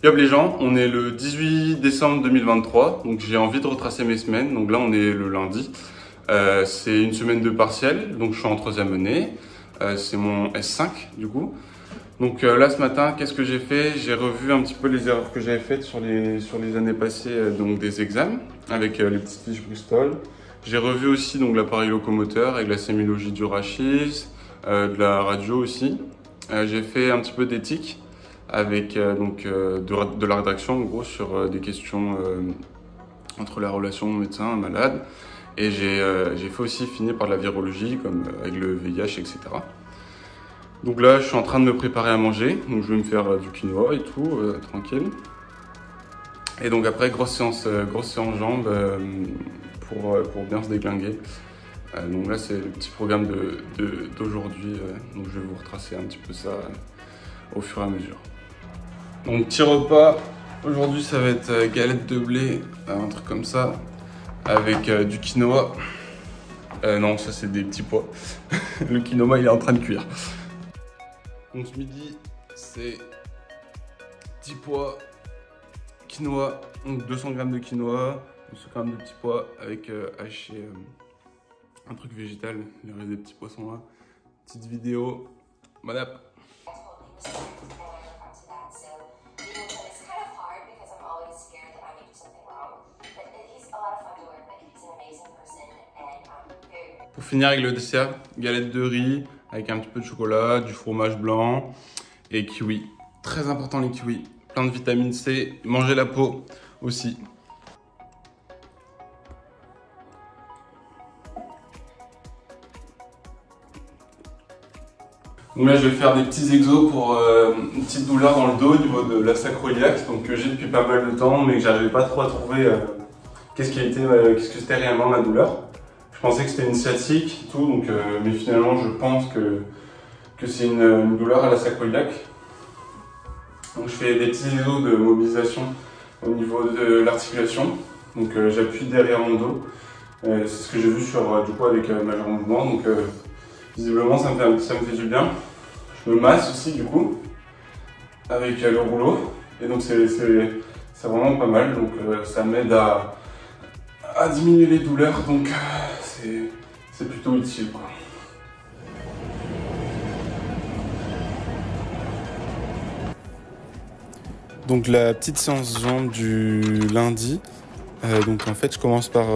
Yop les gens, on est le 18 décembre 2023, donc j'ai envie de retracer mes semaines. Donc là on est le lundi, c'est une semaine de partiel, donc je suis en 3e année, c'est mon S5 du coup. Donc là ce matin, qu'est-ce que j'ai fait? J'ai revu un petit peu les erreurs que j'avais faites sur les années passées, donc des examens, avec les petites fiches Bristol. J'ai revu aussi donc l'appareil locomoteur avec la sémiologie du rachis, de la radio aussi. J'ai fait un petit peu d'éthique avec de la rédaction en gros sur des questions entre la relation médecin malade. Et j'ai fait aussi fini par de la virologie comme avec le VIH, etc. Donc là, je suis en train de me préparer à manger. Donc je vais me faire du quinoa et tout, tranquille. Et donc après, grosse séance jambes pour bien se déglinguer. Donc là, c'est le petit programme d'aujourd'hui. Donc je vais vous retracer un petit peu ça au fur et à mesure. Donc petit repas. Aujourd'hui, ça va être galette de blé, un truc comme ça, avec du quinoa. Non, ça c'est des petits pois. Le quinoa, il est en train de cuire. Donc ce midi, c'est 10 pois, quinoa, donc 200 g de quinoa, 200 g de petits pois avec haché un truc végétal, il y aurait des petits poissons là. Petite vidéo, bon app. Pour finir avec le dessert, galette de riz avec un petit peu de chocolat, du fromage blanc et kiwi. Très important les kiwis, plein de vitamine C, manger la peau aussi. Donc là je vais faire des petits exos pour une petite douleur dans le dos au niveau de la sacro-iliaque, donc que j'ai depuis pas mal de temps mais que j'arrivais pas trop à trouver qu'est-ce que c'était réellement ma douleur. Je pensais que c'était une sciatique et tout, donc, mais finalement je pense que c'est une douleur à la sacro-iliaque. Donc je fais des petits exos de mobilisation au niveau de l'articulation. Donc j'appuie derrière mon dos. C'est ce que j'ai vu sur du coup avec ma jambe en mouvement. Donc visiblement ça me fait du bien. Je me masse aussi du coup avec le rouleau. Et donc c'est vraiment pas mal. Donc ça m'aide à diminuer les douleurs. Donc c'est plutôt utile, quoi. Donc la petite séance jambes du lundi. Donc en fait je commence par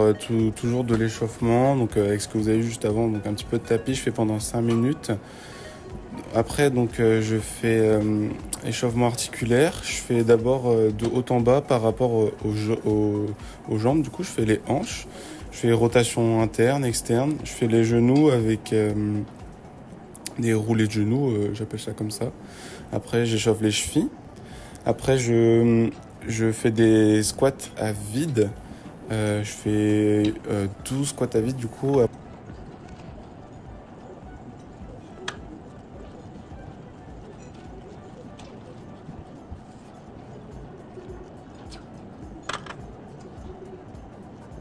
toujours de l'échauffement, donc avec ce que vous avez vu juste avant, donc un petit peu de tapis, je fais pendant 5 minutes. Après donc je fais échauffement articulaire, je fais d'abord de haut en bas par rapport aux jambes, du coup je fais les hanches, je fais rotation interne, externe, je fais les genoux avec des roulés de genoux, j'appelle ça comme ça. Après j'échauffe les chevilles. Après, je fais des squats à vide. Je fais 12 squats à vide du coup.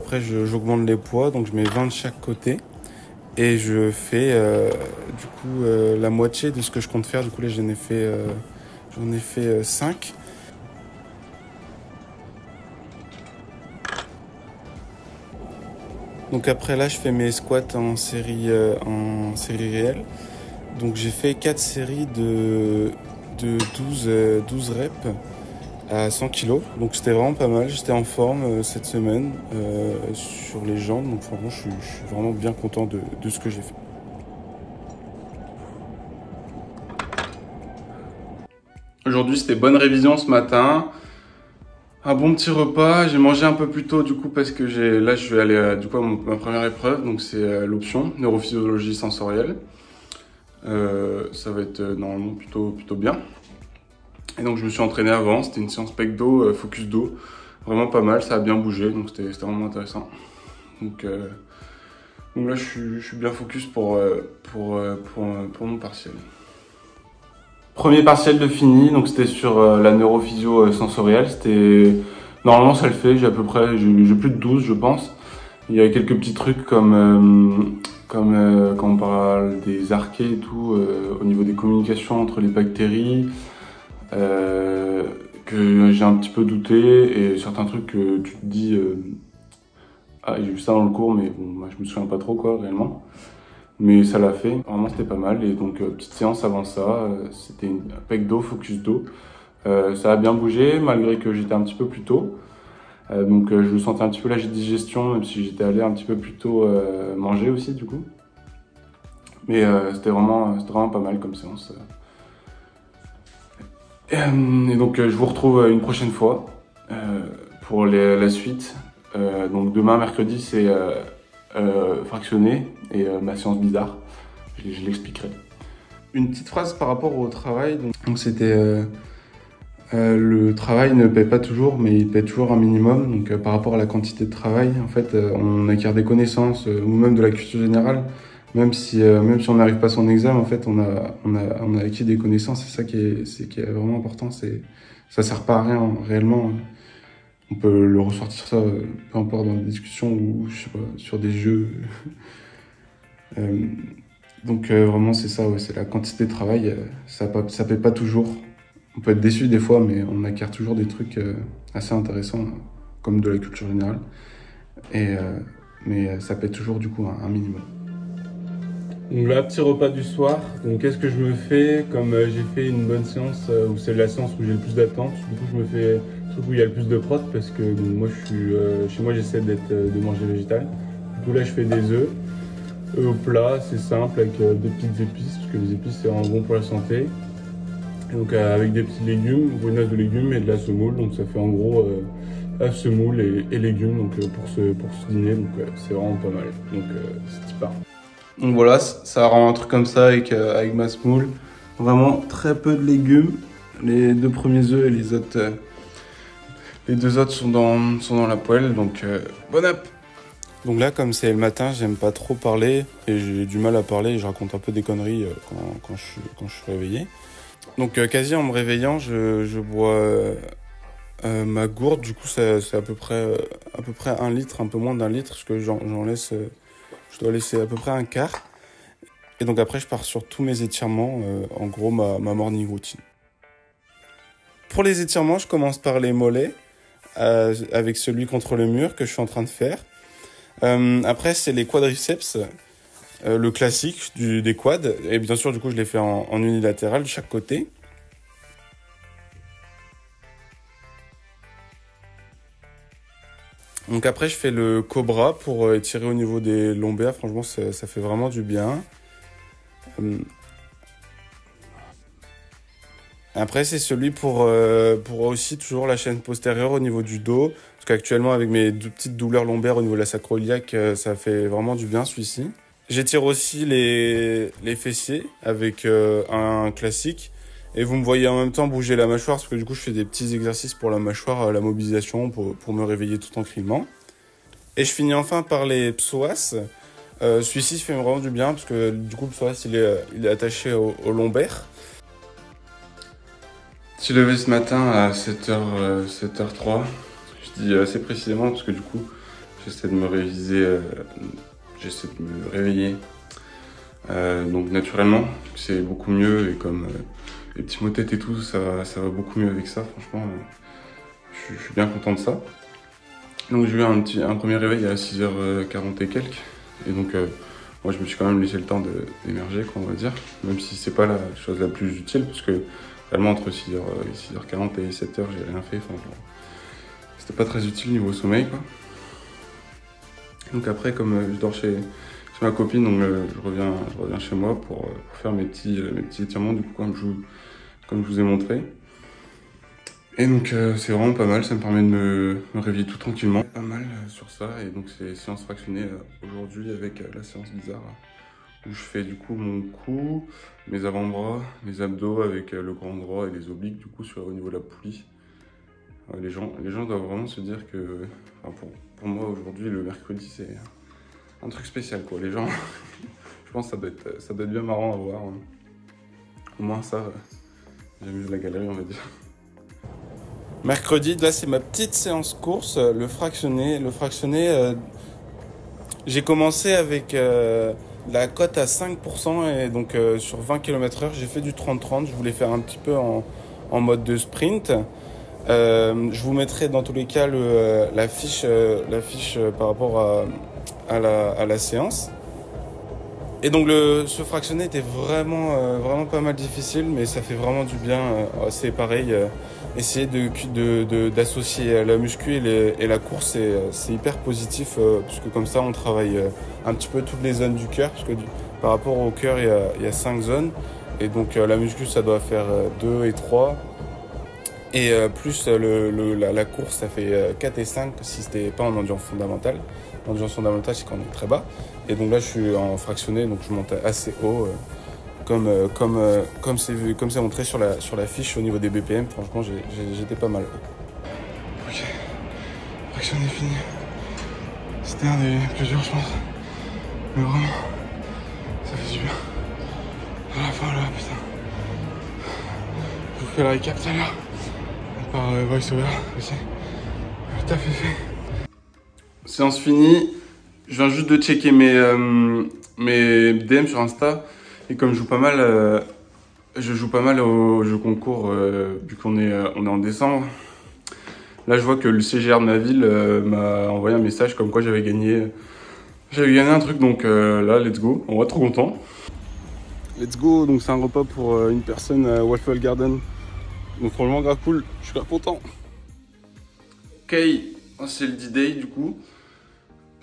Après, j'augmente les poids, donc je mets 20 de chaque côté. Et je fais du coup la moitié de ce que je compte faire. Du coup, là, j'en ai fait 5. Donc après là, je fais mes squats en série réelle. Donc j'ai fait 4 séries de 12 reps à 100 kg. Donc c'était vraiment pas mal. J'étais en forme cette semaine sur les jambes. Donc franchement, je suis vraiment bien content de ce que j'ai fait. Aujourd'hui, c'était bonne révision ce matin. Un bon petit repas. J'ai mangé un peu plus tôt du coup parce que là je vais aller du coup à ma première épreuve. Donc c'est l'option neurophysiologie sensorielle. Ça va être normalement plutôt bien. Et donc je me suis entraîné avant. C'était une séance pec dos, focus dos. Vraiment pas mal. Ça a bien bougé. Donc c'était vraiment intéressant. Donc là je suis bien focus pour mon partiel. Premier partiel de fini, donc c'était sur la neurophysio sensorielle. Normalement ça le fait, j'ai plus de 12 je pense. Il y a quelques petits trucs comme quand on parle des archées et tout, au niveau des communications entre les bactéries, que j'ai un petit peu douté et certains trucs que tu te dis ah j'ai vu ça dans le cours mais bon moi je me souviens pas trop quoi réellement. Mais ça l'a fait, vraiment c'était pas mal et donc petite séance avant ça, c'était une pec dos, focus dos. Ça a bien bougé malgré que j'étais un petit peu plus tôt. Donc je sentais un petit peu la digestion même si j'étais allé un petit peu plus tôt manger aussi du coup. Mais c'était vraiment pas mal comme séance. Et donc je vous retrouve une prochaine fois pour la suite. Donc demain mercredi c'est fractionné et ma séance bizarre. Je l'expliquerai. Une petite phrase par rapport au travail. Donc c'était le travail ne paie pas toujours, mais il paie toujours un minimum. Donc par rapport à la quantité de travail, en fait, on acquiert des connaissances ou même de la culture générale. Même si on n'arrive pas à son examen, en fait, on a acquis des connaissances. C'est ça qui est vraiment important. Ça sert pas à rien réellement. On peut le ressortir ça, peu importe dans des discussions ou je sais pas, sur des jeux. Donc vraiment c'est ça, ouais, c'est la quantité de travail. Ça paie pas toujours. On peut être déçu des fois, mais on acquiert toujours des trucs assez intéressants, comme de la culture générale. Mais ça paie toujours du coup un minimum. Donc là, petit repas du soir. Donc qu'est-ce que je me fais? Comme j'ai fait une bonne séance, où c'est la séance où j'ai le plus d'attente, du coup je me fais le truc où il y a le plus de prot parce que donc, moi chez moi j'essaie de manger végétal. Du coup là je fais des œufs au plat, c'est simple avec des petites épices parce que les épices c'est vraiment bon pour la santé. Et donc avec des petits légumes, une bouillasse de légumes et de la semoule, donc ça fait en gros semoule et légumes donc, pour ce dîner, donc c'est vraiment pas mal. Donc c'est super. Donc voilà, ça rend un truc comme ça avec ma semoule. Vraiment très peu de légumes. Les deux premiers œufs et les deux autres sont dans la poêle, donc bon app. Donc là, comme c'est le matin, j'aime pas trop parler et j'ai du mal à parler. Je raconte un peu des conneries quand je suis réveillé. Donc quasi en me réveillant, je bois ma gourde. Du coup, c'est à peu près 1 litre, un peu moins d'1 litre, parce que je dois laisser à peu près un quart. Et donc après, je pars sur tous mes étirements, en gros ma morning routine. Pour les étirements, je commence par les mollets, avec celui contre le mur que je suis en train de faire. Après, c'est les quadriceps, le classique des quads. Et bien sûr, du coup, je les fais en unilatéral de chaque côté. Donc après, je fais le cobra pour étirer au niveau des lombaires. Franchement, ça fait vraiment du bien. Après, c'est celui pour aussi toujours la chaîne postérieure au niveau du dos. Parce qu'actuellement, avec mes deux petites douleurs lombaires au niveau de la sacro-iliaque, ça fait vraiment du bien celui-ci. J'étire aussi les fessiers avec un classique. Et vous me voyez en même temps bouger la mâchoire parce que du coup, je fais des petits exercices pour la mâchoire, la mobilisation, pour me réveiller tout tranquillement. Et je finis enfin par les psoas. Celui-ci fait vraiment du bien parce que du coup, le psoas, il est attaché au lombaire. Je suis levé ce matin à 7h03. Je dis assez précisément parce que du coup, j'essaie de me réveiller. Donc naturellement, c'est beaucoup mieux et comme les petits maux de tête et tout, ça va beaucoup mieux avec ça. Franchement, je suis bien content de ça. Donc j'ai eu un premier réveil à 6h40 et quelques. Et donc moi je me suis quand même laissé le temps d'émerger, on va dire. Même si c'est pas la chose la plus utile, parce que réellement entre 6h40 et 7h j'ai rien fait. Enfin, c'était pas très utile niveau sommeil quoi. Donc après comme je dors chez ma copine, donc je reviens chez moi pour faire mes petits étirements du coup comme je vous ai montré. Et donc c'est vraiment pas mal, ça me permet de me réveiller tout tranquillement. Pas mal sur ça, et donc c'est séance fractionnée aujourd'hui avec la séance bizarre où je fais du coup mon cou, mes avant-bras, mes abdos avec le grand droit et les obliques du coup au niveau de la poulie. Les gens doivent vraiment se dire que, enfin, pour moi aujourd'hui le mercredi c'est un truc spécial quoi. Les gens, je pense que ça doit être bien marrant à voir. Hein. Au moins ça, j'amuse la galerie on va dire. Mercredi, là c'est ma petite séance course, le fractionné. Le fractionné, j'ai commencé avec la cote à 5% et donc sur 20 km/h j'ai fait du 30-30. Je voulais faire un petit peu en mode de sprint. Je vous mettrai dans tous les cas la fiche par rapport à la séance. Et donc ce fractionné était vraiment pas mal difficile, mais ça fait vraiment du bien. C'est pareil, essayer d'associer la muscu et la course, c'est hyper positif, puisque comme ça on travaille un petit peu toutes les zones du cœur, parce que par rapport au cœur il y a 5 zones, et donc la muscu ça doit faire 2 et 3. Et plus la course, ça fait 4 et 5 si c'était pas en endurance fondamentale. L'endurance fondamentale, c'est quand on est très bas. Et donc là, je suis en fractionné, donc je monte assez haut. Comme c'est montré sur la fiche au niveau des BPM, franchement, j'étais pas mal. Ok, fractionné fini. C'était un des plus durs, je pense. Mais vraiment, ça fait du bien. À la fin, là, putain. Je vous fais la récap tout à l'heure. Par VoiceOver aussi. Le taf est fait. Séance finie. Je viens juste de checker mes DM sur Insta. Et comme je joue pas mal au jeu concours, vu qu'on est en décembre. Là, je vois que le CGR de ma ville m'a envoyé un message comme quoi j'avais gagné un truc. Donc là, let's go. On va être trop content. Let's go. Donc c'est un repas pour une personne à Waffle Garden. Donc franchement grave cool, je suis grave content. Ok, c'est le D-Day du coup.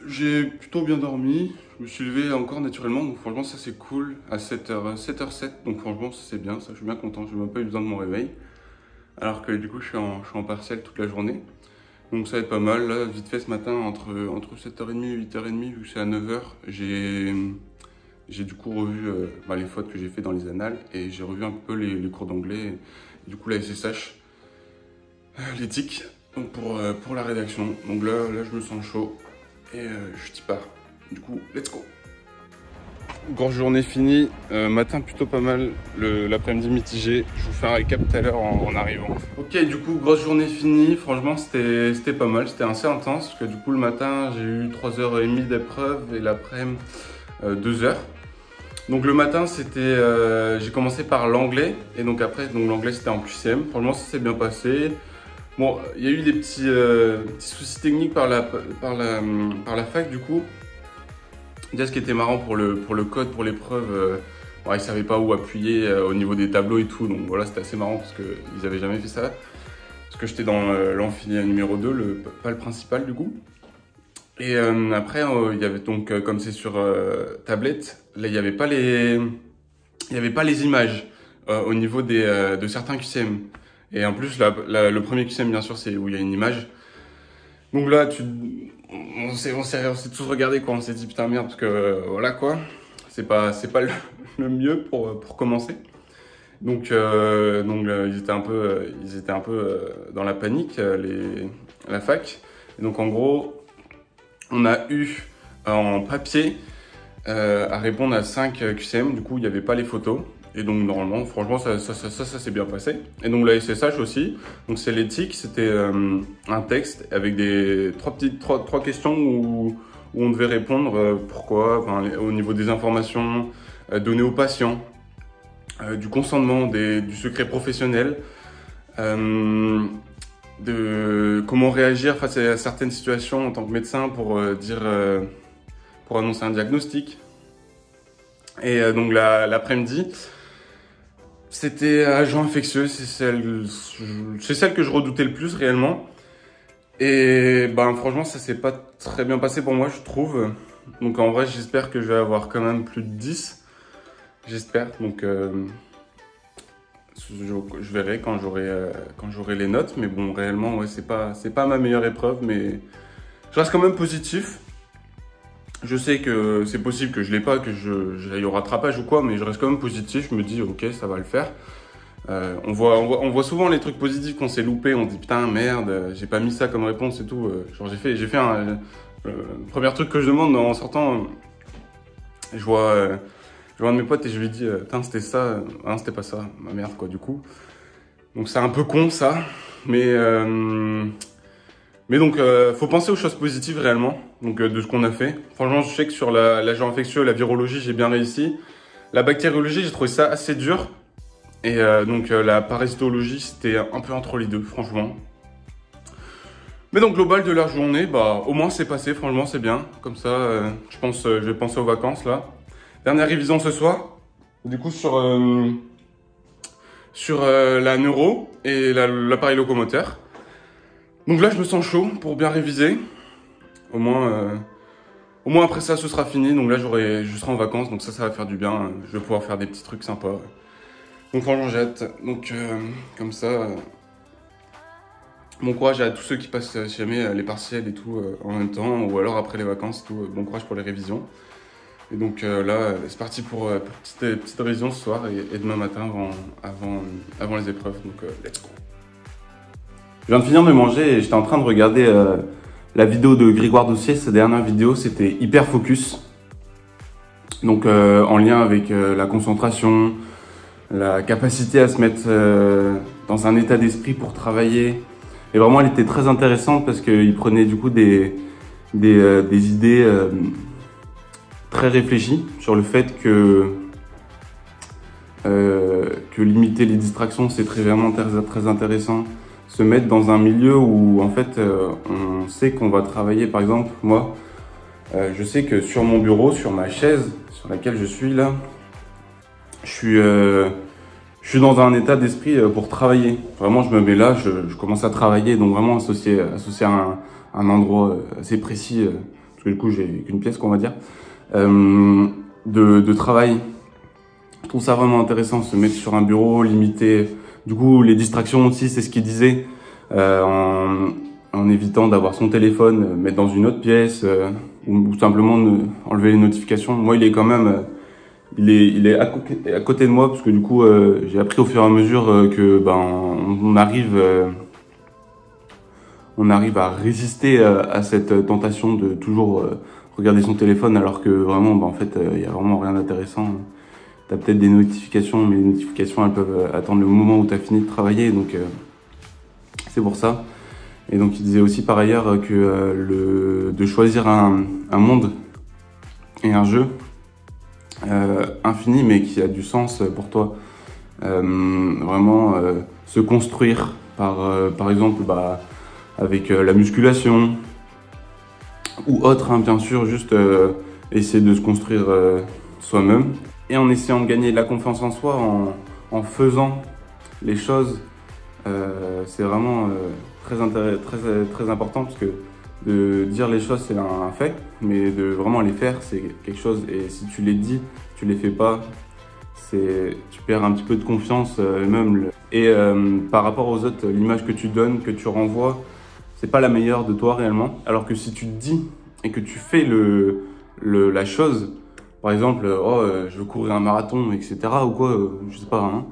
J'ai plutôt bien dormi, je me suis levé encore naturellement, donc franchement ça c'est cool. À 7h07, donc franchement ça c'est bien, ça je suis bien content, j'ai même pas eu besoin de mon réveil. Alors que du coup je suis en partiel toute la journée. Donc ça va être pas mal, là vite fait ce matin entre 7h30 et 8h30, vu que c'est à 9h, j'ai du coup revu les fautes que j'ai fait dans les annales et j'ai revu un peu les cours d'anglais. Du coup, la SSH, l'éthique, pour la rédaction. Donc là, je me sens chaud et je t'y pars. Du coup, let's go. Grosse journée finie, matin plutôt pas mal, l'après-midi mitigé. Je vous fais un récap tout à l'heure en arrivant. Ok, du coup, grosse journée finie. Franchement, c'était pas mal, c'était assez intense parce que du coup, le matin, j'ai eu 3h30 d'épreuve et l'après-midi, 2h. Donc le matin, j'ai commencé par l'anglais et donc après, l'anglais c'était en QCM. Franchement, ça s'est bien passé. Bon, il y a eu des petits soucis techniques par la fac du coup. Déjà, ce qui était marrant pour le code, pour l'épreuve, ils ne savaient pas où appuyer au niveau des tableaux et tout. Donc voilà, c'était assez marrant parce qu'ils n'avaient jamais fait ça. Parce que j'étais dans l'amphi numéro 2, pas le principal du coup. Et après, il y avait donc, comme c'est sur tablette, là, il n'y avait pas les images au niveau de certains QCM. Et en plus, le premier QCM, bien sûr, c'est où il y a une image. Donc là, on s'est tous regardé, quoi. On s'est dit, putain, merde, parce que voilà, quoi. C'est pas le mieux pour commencer. Donc ils étaient un peu dans la panique, la fac. Et donc, en gros, on a eu en papier à répondre à 5 QCM, du coup il n'y avait pas les photos. Et donc normalement, franchement, ça s'est bien passé. Et donc la SSH aussi, donc c'est l'éthique, c'était un texte avec trois questions où on devait répondre pourquoi, au niveau des informations données aux patients, du consentement, du secret professionnel, de comment réagir face à certaines situations en tant que médecin pour annoncer un diagnostic. Et donc l'après-midi, c'était agent infectieux, c'est celle que je redoutais le plus réellement. Et franchement, ça s'est pas très bien passé pour moi, je trouve. Donc en vrai, j'espère que je vais avoir quand même plus de 10. J'espère. Donc je verrai quand j'aurai les notes, mais bon, réellement, ouais, c'est pas ma meilleure épreuve, mais je reste quand même positif. Je sais que c'est possible que je l'ai pas, que j'aille au rattrapage ou quoi, mais je reste quand même positif. Je me dis, ok, ça va le faire. On voit souvent les trucs positifs qu'on s'est loupé. On dit, putain, merde, j'ai pas mis ça comme réponse et tout. Genre, j'ai fait un premier truc que je demande en sortant. Je vois un de mes potes et je lui dis, putain, c'était ça. Ah non, c'était pas ça. Ma merde, quoi, du coup. Donc, c'est un peu con, ça. Mais donc, faut penser aux choses positives réellement, donc de ce qu'on a fait. Franchement, je sais que sur l'agent infectieux, la virologie, j'ai bien réussi. La bactériologie, j'ai trouvé ça assez dur. Et donc la parasitologie, c'était un peu entre les deux, franchement. Mais donc global de la journée, bah au moins c'est passé, franchement c'est bien. Comme ça, je pense, je vais penser aux vacances là. Dernière révision ce soir. Du coup sur la neuro et l'appareil locomoteur. Donc là je me sens chaud pour bien réviser. Au moins après ça ce sera fini. Donc là je serai en vacances, donc ça va faire du bien. Je vais pouvoir faire des petits trucs sympas. Donc franchement j'ai hâte. Donc comme ça. Bon courage à tous ceux qui passent si jamais les partiels et tout en même temps, ou alors après les vacances et tout. Bon courage pour les révisions. Et donc là, c'est parti pour petite révision ce soir et demain matin avant les épreuves. Donc let's go. Je viens de finir de manger et j'étais en train de regarder la vidéo de Grégoire Dossier. Sa dernière vidéo, c'était Hyper Focus. Donc en lien avec la concentration, la capacité à se mettre dans un état d'esprit pour travailler. Et vraiment, elle était très intéressante parce qu'il prenait du coup des idées très réfléchies sur le fait que limiter les distractions, c'est vraiment très intéressant. Se mettre dans un milieu où en fait on sait qu'on va travailler. Par exemple, moi, je sais que sur mon bureau, sur ma chaise sur laquelle je suis là, je suis dans un état d'esprit pour travailler. Vraiment, je me mets là, je commence à travailler, donc vraiment associé à un endroit assez précis, parce que du coup, j'ai qu'une pièce, qu'on va dire, de travail. Je trouve ça vraiment intéressant, se mettre sur un bureau, limiter, du coup, les distractions aussi, c'est ce qu'il disait, en évitant d'avoir son téléphone, mettre dans une autre pièce, ou simplement enlever les notifications. Moi, il est quand même... Il est à côté de moi parce que du coup j'ai appris au fur et à mesure que on arrive à résister à cette tentation de toujours regarder son téléphone alors que vraiment en fait il y a vraiment rien d'intéressant. T'as peut-être des notifications, mais les notifications elles peuvent attendre le moment où t'as fini de travailler, donc c'est pour ça. Et donc il disait aussi par ailleurs que de choisir un monde et un jeu infini mais qui a du sens pour toi, vraiment se construire par exemple avec la musculation ou autre, hein, bien sûr, juste essayer de se construire soi-même et en essayant de gagner de la confiance en soi en faisant les choses. C'est vraiment très important parce que de dire les choses c'est un fait, mais de vraiment les faire c'est quelque chose. Et si tu les dis, tu les fais pas, tu perds un petit peu de confiance par rapport aux autres, l'image que tu donnes, que tu renvoies, c'est pas la meilleure de toi réellement. Alors que si tu te dis et que tu fais la chose, par exemple, je veux courir un marathon, etc. ou quoi, je sais pas, hein,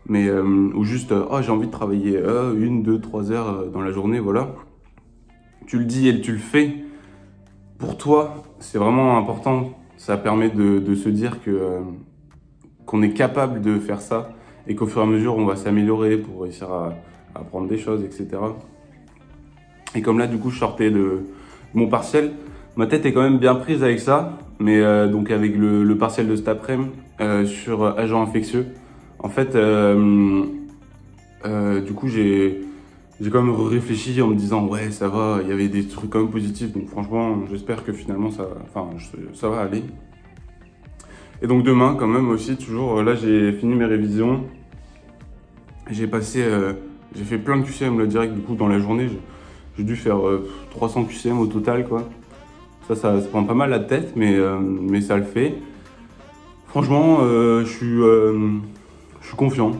mais ou juste j'ai envie de travailler 1, 2, 3 heures dans la journée, voilà. Tu le dis et tu le fais, pour toi, c'est vraiment important. Ça permet de se dire qu'on est capable de faire ça et qu'au fur et à mesure, on va s'améliorer pour réussir à apprendre des choses, etc. Et comme là, du coup, je sortais de mon partiel, ma tête est quand même bien prise avec ça, mais donc avec le partiel de cet après-midi sur agents infectieux. En fait, du coup, j'ai quand même réfléchi en me disant ouais ça va, il y avait des trucs quand même positifs, donc franchement j'espère que finalement ça va aller. Et donc demain quand même aussi toujours, là j'ai fini mes révisions, j'ai fait plein de QCM là direct, du coup dans la journée j'ai dû faire 300 QCM au total quoi. Ça prend pas mal la tête, mais ça le fait. Franchement je suis confiant.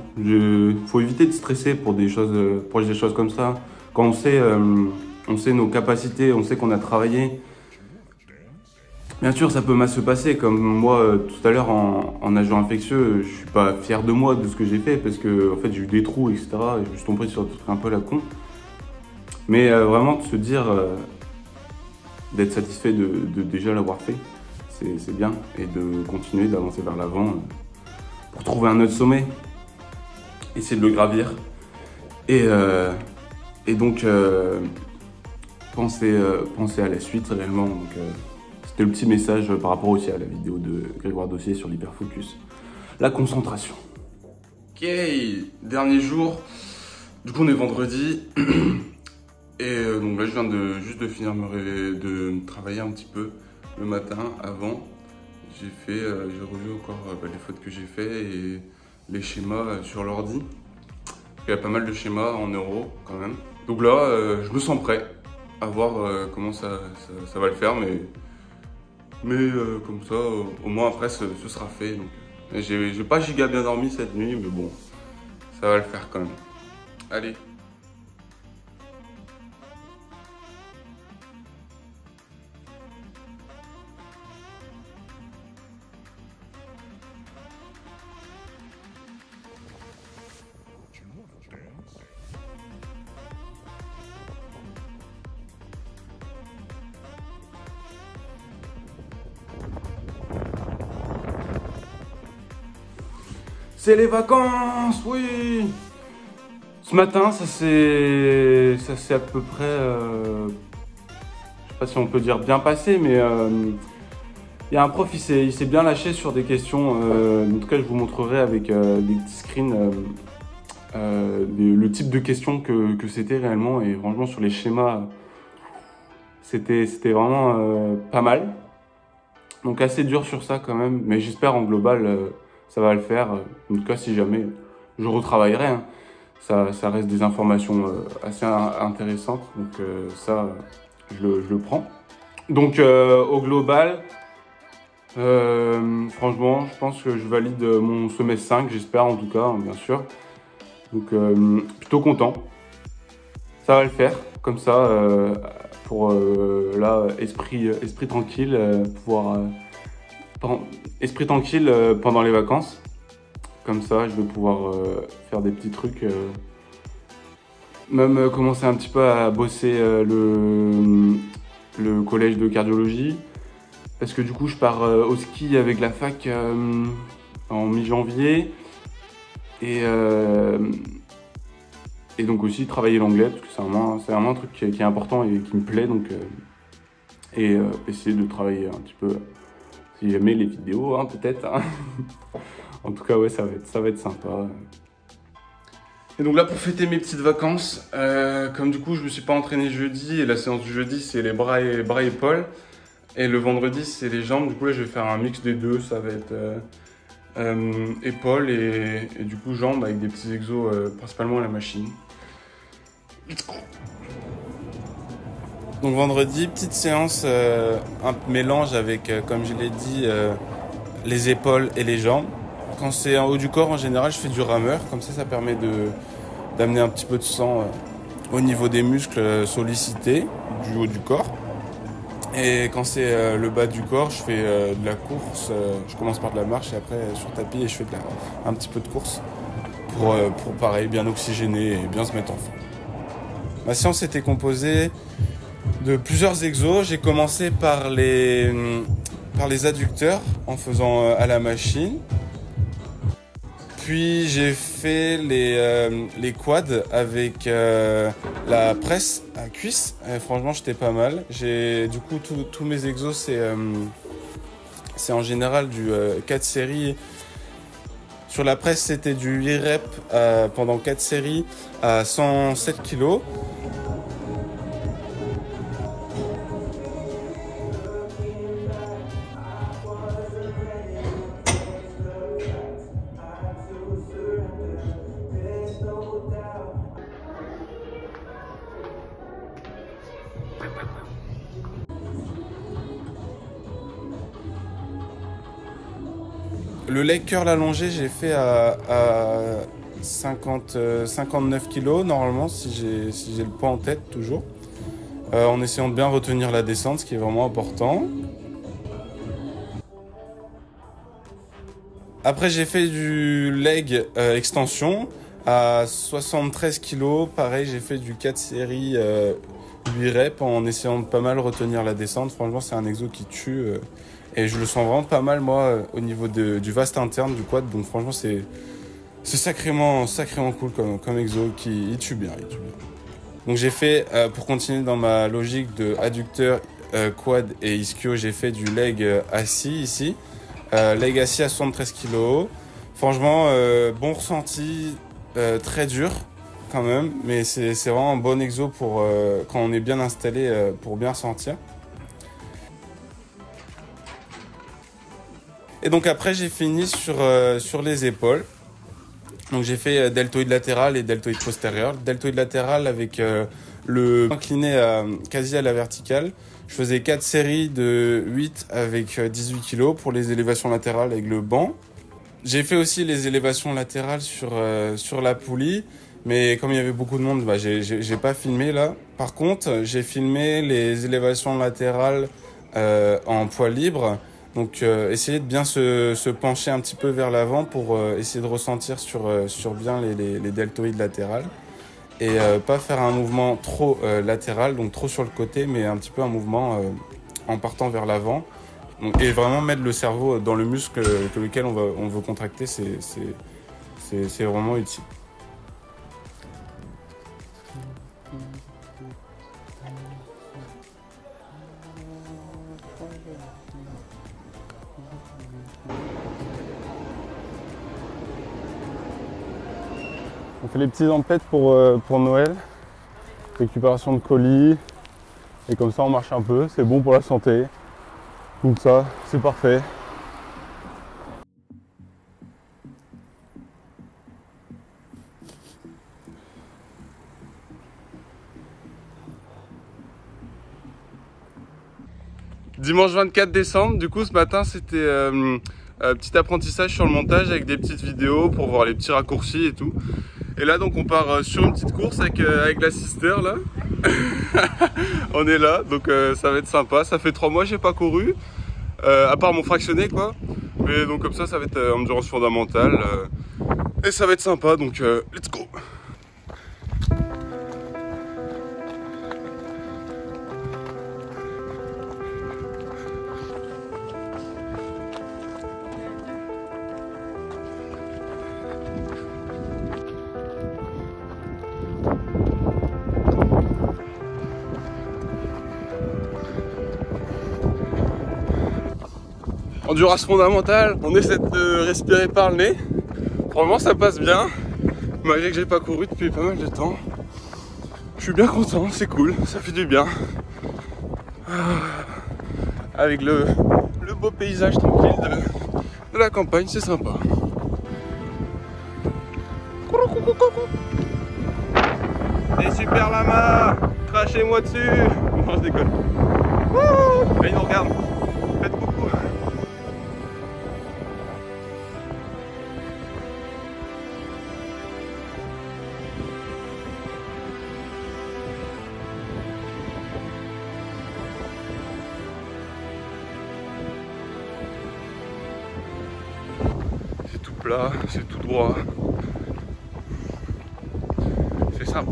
Faut éviter de stresser pour des choses comme ça. Quand on sait nos capacités, on sait qu'on a travaillé. Bien sûr, ça peut mal se passer. Comme moi, tout à l'heure en agent infectieux, je suis pas fier de moi, de ce que j'ai fait, parce que en fait, j'ai eu des trous, etc. Et je me suis tombé sur des trucs un peu la con. Mais vraiment, de se dire d'être satisfait de déjà l'avoir fait, c'est bien, et de continuer d'avancer vers l'avant. Pour trouver un autre sommet, essayer de le gravir et donc penser à la suite réellement. Donc c'était le petit message par rapport aussi à la vidéo de Grégoire Dossier sur l'hyperfocus, la concentration. Ok, dernier jour. Du coup, on est vendredi. Et donc là, je viens juste de finir de travailler un petit peu le matin avant. J'ai revu encore les fautes que j'ai fait et les schémas sur l'ordi. Il y a pas mal de schémas en euros quand même. Donc là, je me sens prêt à voir comment ça va le faire. Mais comme ça, au moins après, ce sera fait. Donc, j'ai pas giga bien dormi cette nuit, mais bon, ça va le faire quand même. Allez. C'est les vacances, oui. Ce matin, ça s'est à peu près, je sais pas si on peut dire bien passé, mais il y a un prof, il s'est bien lâché sur des questions. En tout cas, je vous montrerai avec des petits screens le type de questions que c'était réellement. Et franchement, sur les schémas, c'était vraiment pas mal. Donc assez dur sur ça quand même, mais j'espère en global ça va le faire. En tout cas, si jamais je retravaillerai, hein. Ça reste des informations assez intéressantes, donc ça, je le prends. Donc au global, franchement, je pense que je valide mon semestre 5, j'espère en tout cas, hein, bien sûr. Donc plutôt content. Ça va le faire, comme ça, pour là, esprit tranquille, esprit tranquille pendant les vacances. Comme ça, je vais pouvoir faire des petits trucs. Même commencer un petit peu à bosser le collège de cardiologie. Parce que du coup, je pars au ski avec la fac en mi-janvier. Et donc aussi travailler l'anglais, parce que c'est vraiment un truc qui est important et qui me plaît. Donc, essayer de travailler un petit peu, si jamais les vidéos, hein, peut-être. Hein. En tout cas, ouais, ça va être sympa. Et donc là, pour fêter mes petites vacances, comme du coup, je me suis pas entraîné jeudi, et la séance du jeudi, c'est les bras et épaules. Et le vendredi, c'est les jambes. Du coup, là, je vais faire un mix des deux. Ça va être épaules et du coup, jambes avec des petits exos, principalement à la machine. Donc vendredi, petite séance, un mélange avec, comme je l'ai dit, les épaules et les jambes. Quand c'est en haut du corps, en général, je fais du rameur. Comme ça permet d'amener un petit peu de sang au niveau des muscles sollicités du haut du corps. Et quand c'est le bas du corps, je fais de la course. Je commence par de la marche et après sur tapis et je fais un petit peu de course pour pareil, bien oxygéner et bien se mettre en forme. Ma séance était composée de plusieurs exos. J'ai commencé par les adducteurs en faisant à la machine. Puis j'ai fait les quads avec la presse à cuisse. Franchement, j'étais pas mal. Du coup, tous mes exos, c'est en général du 4 séries. Sur la presse, c'était du 8 reps pendant 4 séries à 107 kg. Le leg curl allongé, j'ai fait à 59 kg normalement, si j'ai le poids en tête toujours. En essayant de bien retenir la descente, ce qui est vraiment important. Après, j'ai fait du leg extension à 73 kg. Pareil, j'ai fait du 4 séries 8 reps en essayant de pas mal retenir la descente. Franchement, c'est un exo qui tue. Et je le sens vraiment pas mal, moi, au niveau du vaste interne du quad. Donc franchement, c'est sacrément cool comme exo qui tue bien. Donc j'ai fait, pour continuer dans ma logique de adducteur, quad et ischio, j'ai fait du leg assis ici. Leg assis à 73 kg. Franchement, bon ressenti, très dur quand même, mais c'est vraiment un bon exo pour quand on est bien installé pour bien sentir. Et donc après j'ai fini sur les épaules. Donc j'ai fait deltoïde latéral et deltoïde postérieur. Deltoïde latéral avec le incliné quasi à la verticale. Je faisais 4 séries de 8 avec 18 kg pour les élévations latérales avec le banc. J'ai fait aussi les élévations latérales sur la poulie, mais comme il y avait beaucoup de monde, j'ai pas filmé là. Par contre, j'ai filmé les élévations latérales en poids libre. Donc essayer de bien se pencher un petit peu vers l'avant pour essayer de ressentir sur bien les deltoïdes latérales. Et pas faire un mouvement trop latéral, donc trop sur le côté, mais un petit peu un mouvement en partant vers l'avant. Et vraiment mettre le cerveau dans le muscle lequel on veut contracter, c'est vraiment utile. On fait les petits emplettes pour Noël, récupération de colis, et comme ça on marche un peu, c'est bon pour la santé. Donc ça, c'est parfait. Dimanche 24 décembre, du coup ce matin c'était petit apprentissage sur le montage avec des petites vidéos pour voir les petits raccourcis et tout. Et là donc on part sur une petite course avec la sister là. On est là, donc ça va être sympa. Ça fait 3 mois que j'ai pas couru, à part mon fractionné quoi. Mais donc comme ça va être endurance fondamentale et ça va être sympa, donc let's go. Endurance fondamentale, on essaie de respirer par le nez. Franchement ça passe bien, malgré que j'ai pas couru depuis pas mal de temps. Je suis bien content, c'est cool, ça fait du bien. Avec le beau paysage tranquille de la campagne, c'est sympa. Et super lama, crachez-moi dessus. Non je déconne. Wouh, là, ils nous regardent. Faites coucou. C'est tout plat, c'est tout droit. C'est sympa.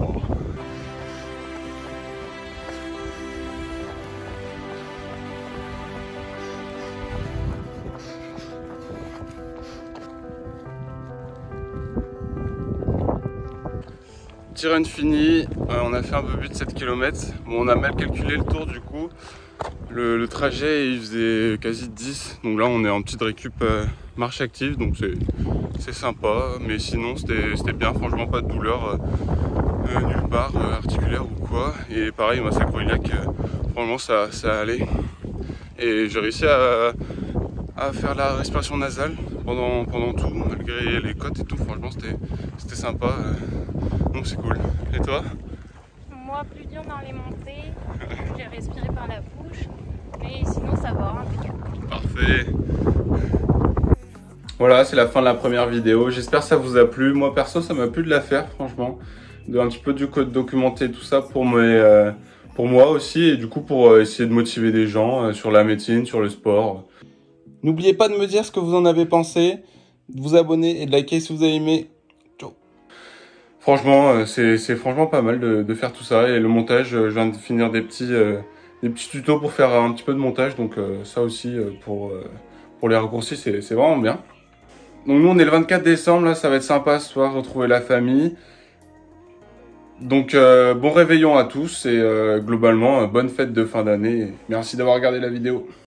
Petit run fini, on a fait un peu plus de 7 km. Bon, on a mal calculé le tour du coup. Le trajet il faisait quasi 10, donc là on est en petite récup marche active, donc c'est sympa. Mais sinon c'était bien, franchement pas de douleur nulle part, articulaire ou quoi. Et pareil, ma sacroiliac, franchement ça allait. Et j'ai réussi à faire la respiration nasale pendant tout, malgré les côtes et tout. Franchement c'était sympa, donc c'est cool. Et toi? Moi plus dur dans les montées, j'ai respiré par la bouche, mais sinon ça va, impeccable. Parfait. Voilà, c'est la fin de la première vidéo. J'espère que ça vous a plu. Moi perso ça m'a plu de la faire, franchement, de un petit peu du code documenter tout ça pour moi aussi, et du coup pour essayer de motiver des gens sur la médecine, sur le sport. N'oubliez pas de me dire ce que vous en avez pensé, de vous abonner et de liker si vous avez aimé. Ciao. Franchement, c'est franchement pas mal de faire tout ça. Et le montage, je viens de finir des petits tutos pour faire un petit peu de montage. Donc ça aussi, pour les raccourcis, c'est vraiment bien. Donc nous, on est le 24 décembre, là, ça va être sympa ce soir, retrouver la famille. Donc bon réveillon à tous et globalement, bonne fête de fin d'année. Merci d'avoir regardé la vidéo.